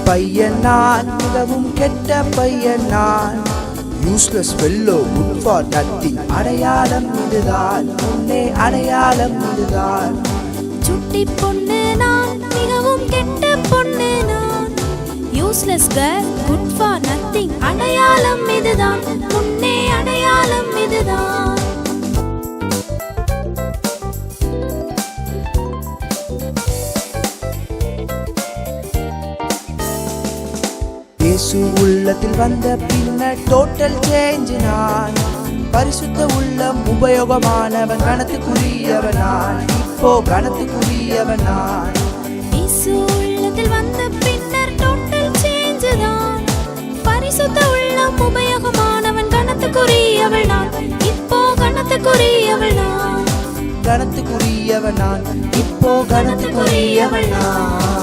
பையன் நான், மிகவும் கெட்ட பையன் நான். Useless fellow, good for nothing. அடையாளம் இதுதான், முன்னே அடையாளம் இதுதான். சுட்டி பொண்ணு நான், மிகவும் கெட்ட பொண்ணு நான். Useless girl, good for nothing. அடையாளம் இதுதான், முன்னே அடையாளம் இதுதான். இயேசு உள்ளத்தில் வந்த பின்னர் டோட்டல் சேஞ்ச் நான். பரிசுத்த உள்ளம் உபயோகமானவன், கணத்துக்குரியவன் நான். இப்போ கணத்துக்குரியவன் நான். இயேசு உள்ளத்தில் வந்த பின்னர் டோட்டல் சேஞ்ச் தான். பரிசுத்த உள்ளம் உபயோகமானவன், கணத்துக்குரியவள் நான். இப்போ கணத்துக்குரியவள் நான். கணத்துக்குரியவன் நான். இப்போ கணத்துக்குரியவன் நான்.